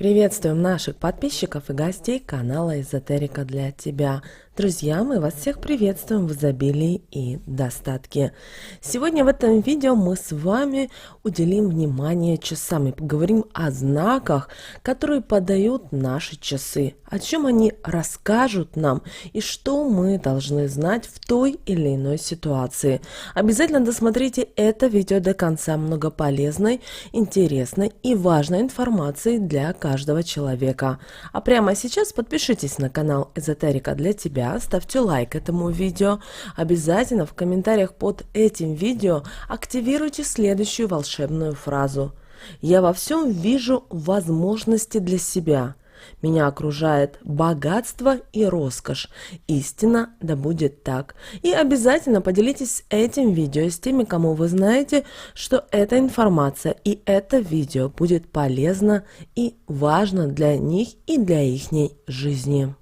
Приветствуем наших подписчиков и гостей канала Эзотерика для тебя. Друзья, мы вас всех приветствуем в изобилии и достатке. Сегодня в этом видео мы с вами уделим внимание часам и поговорим о знаках, которые подают наши часы, о чем они расскажут нам и что мы должны знать в той или иной ситуации. Обязательно досмотрите это видео до конца, много полезной, интересной и важной информации для каждого человека. А прямо сейчас подпишитесь на канал Эзотерика для тебя, ставьте лайк этому видео. Обязательно в комментариях под этим видео активируйте следующую волшебную фразу. Я во всем вижу возможности для себя. Меня окружает богатство и роскошь. Истинно да будет так. И обязательно поделитесь этим видео с теми, кому вы знаете, что эта информация и это видео будет полезно и важно для них и для ихней жизни.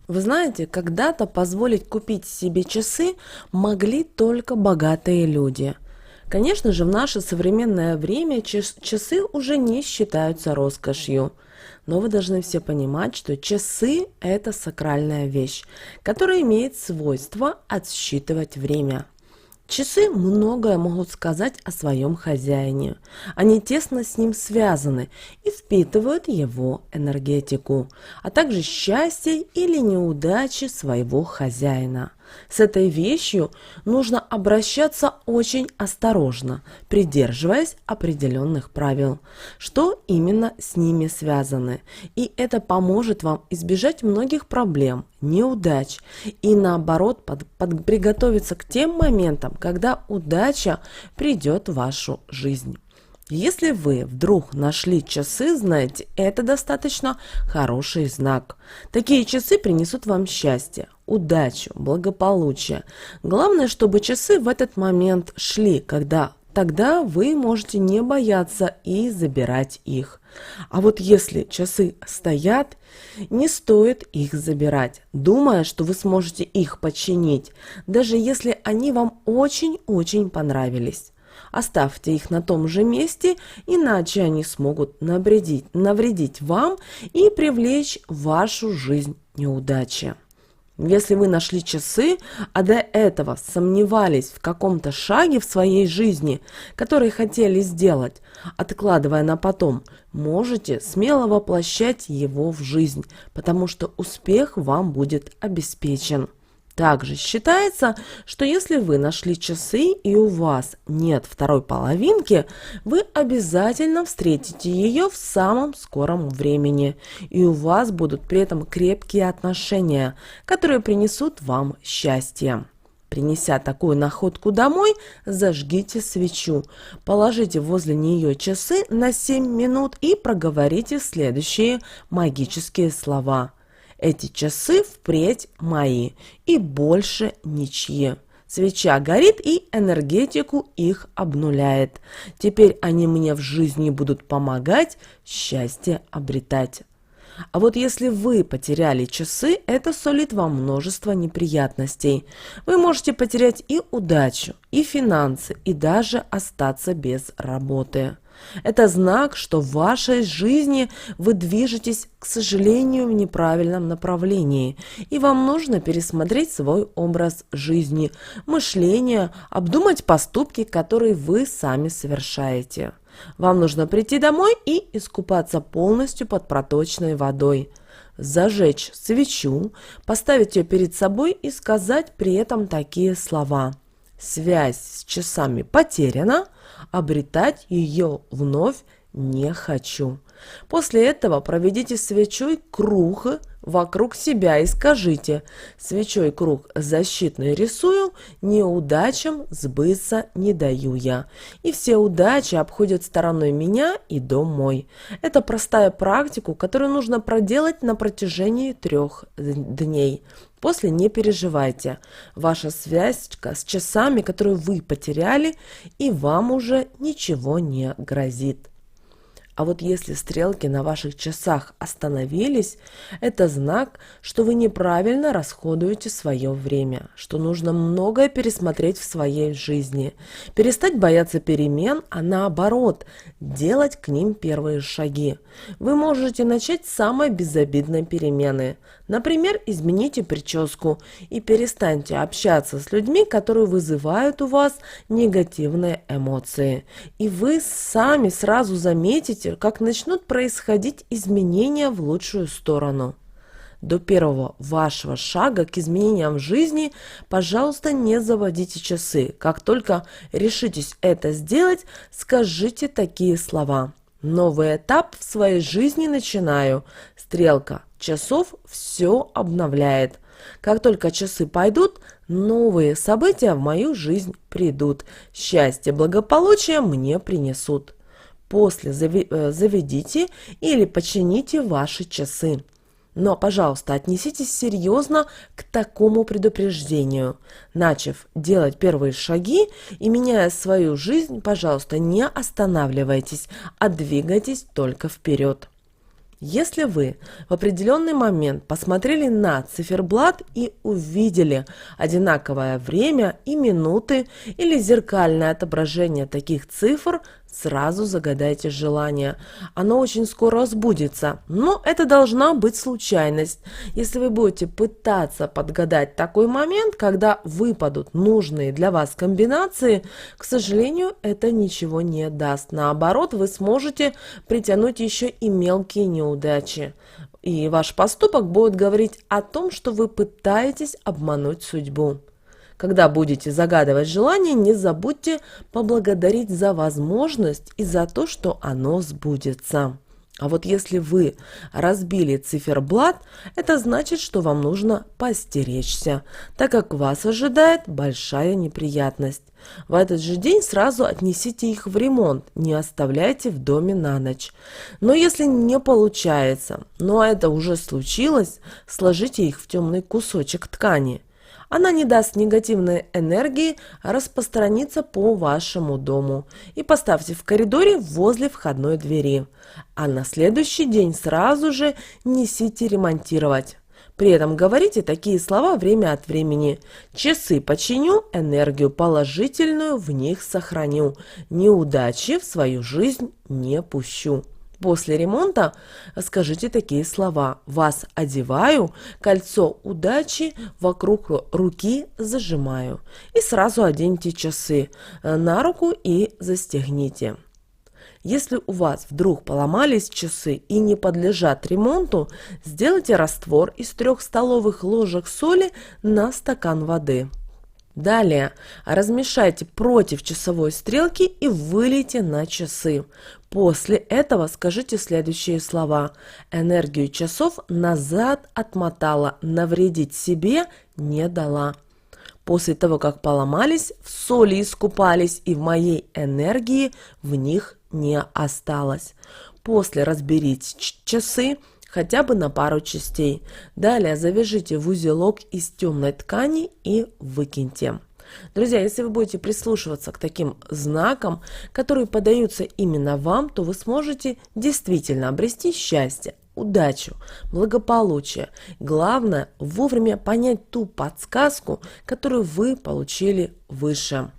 Вы знаете, когда-то позволить купить себе часы могли только богатые люди. Конечно же, в наше современное время часы уже не считаются роскошью. Но вы должны все понимать, что часы – это сакральная вещь, которая имеет свойство отсчитывать время. Часы многое могут сказать о своем хозяине. Они тесно с ним связаны и впитывают его энергетику, а также счастье или неудачи своего хозяина. С этой вещью нужно обращаться очень осторожно, придерживаясь определенных правил, что именно с ними связаны. И это поможет вам избежать многих проблем, неудач и наоборот приготовиться к тем моментам, когда удача придет в вашу жизнь. Если вы вдруг нашли часы, знаете, это достаточно хороший знак. Такие часы принесут вам счастье, удачу, благополучие. Главное, чтобы часы в этот момент шли, тогда вы можете не бояться и забирать их. А вот если часы стоят, не стоит их забирать, думая, что вы сможете их починить, даже если они вам очень-очень понравились. Оставьте их на том же месте, иначе они смогут навредить вам и привлечь в вашу жизнь неудачи. Если вы нашли часы, а до этого сомневались в каком-то шаге в своей жизни, который хотели сделать, откладывая на потом, можете смело воплощать его в жизнь, потому что успех вам будет обеспечен. Также считается, что если вы нашли часы и у вас нет второй половинки, вы обязательно встретите ее в самом скором времени, и у вас будут при этом крепкие отношения, которые принесут вам счастье. Принеся такую находку домой, зажгите свечу, положите возле нее часы на 7 минут и проговорите следующие магические слова. Эти часы впредь мои и больше ничьи. Свеча горит и энергетику их обнуляет. Теперь они мне в жизни будут помогать счастье обретать. А вот если вы потеряли часы, это сулит вам множество неприятностей. Вы можете потерять и удачу, и финансы, и даже остаться без работы. Это знак, что в вашей жизни вы движетесь, к сожалению, в неправильном направлении, и вам нужно пересмотреть свой образ жизни, мышление, обдумать поступки, которые вы сами совершаете. Вам нужно прийти домой и искупаться полностью под проточной водой, зажечь свечу, поставить ее перед собой и сказать при этом такие слова. Связь с часами потеряна, обретать ее вновь не хочу. После этого проведите свечой круг вокруг себя и скажите: свечой круг защитный рисую, неудачам сбыться не даю я. И все удачи обходят стороной меня и дом мой. Это простая практика, которую нужно проделать на протяжении 3 дней. После не переживайте. Ваша связь с часами, которую вы потеряли, и вам уже ничего не грозит. А вот если стрелки на ваших часах остановились, это знак, что вы неправильно расходуете свое время, что нужно многое пересмотреть в своей жизни, перестать бояться перемен, а наоборот, делать к ним первые шаги. Вы можете начать с самой безобидной перемены. Например, измените прическу и перестаньте общаться с людьми, которые вызывают у вас негативные эмоции. И вы сами сразу заметите, как начнут происходить изменения в лучшую сторону. До первого вашего шага к изменениям в жизни, пожалуйста, не заводите часы. Как только решитесь это сделать, скажите такие слова. Новый этап в своей жизни начинаю. Стрелка часов все обновляет. Как только часы пойдут, новые события в мою жизнь придут. Счастье, благополучие мне принесут. После заведите или почините ваши часы. Но, пожалуйста, отнеситесь серьезно к такому предупреждению. Начав делать первые шаги и меняя свою жизнь, пожалуйста, не останавливайтесь, а двигайтесь только вперед. Если вы в определенный момент посмотрели на циферблат и увидели одинаковое время и минуты или зеркальное отображение таких цифр, сразу загадайте желание. Оно очень скоро сбудется, но это должна быть случайность. Если вы будете пытаться подгадать такой момент, когда выпадут нужные для вас комбинации, к сожалению, это ничего не даст. Наоборот, вы сможете притянуть еще и мелкие неудачи. И ваш поступок будет говорить о том, что вы пытаетесь обмануть судьбу. Когда будете загадывать желание, не забудьте поблагодарить за возможность и за то, что оно сбудется. А вот если вы разбили циферблат, это значит, что вам нужно постеречься, так как вас ожидает большая неприятность. В этот же день сразу отнесите их в ремонт, не оставляйте в доме на ночь. Но если не получается, но это уже случилось, сложите их в темный кусочек ткани. Она не даст негативной энергии распространиться по вашему дому. И поставьте в коридоре возле входной двери. А на следующий день сразу же несите ремонтировать. При этом говорите такие слова время от времени. Часы починю, энергию положительную в них сохраню. Неудачи в свою жизнь не пущу. После ремонта скажите такие слова. Вас одеваю, кольцо удачи вокруг руки зажимаю. И сразу оденьте часы на руку и застегните. Если у вас вдруг поломались часы и не подлежат ремонту, сделайте раствор из 3 столовых ложек соли на стакан воды. Далее размешайте против часовой стрелки и вылейте на часы. После этого скажите следующие слова. Энергию часов назад отмотала, навредить себе не дала. После того, как поломались, в соли искупались, и в моей энергии в них не осталось. После разберите часы хотя бы на пару частей. Далее завяжите в узелок из темной ткани и выкиньте. Друзья, если вы будете прислушиваться к таким знакам, которые подаются именно вам, то вы сможете действительно обрести счастье, удачу, благополучие. Главное, вовремя понять ту подсказку, которую вы получили выше.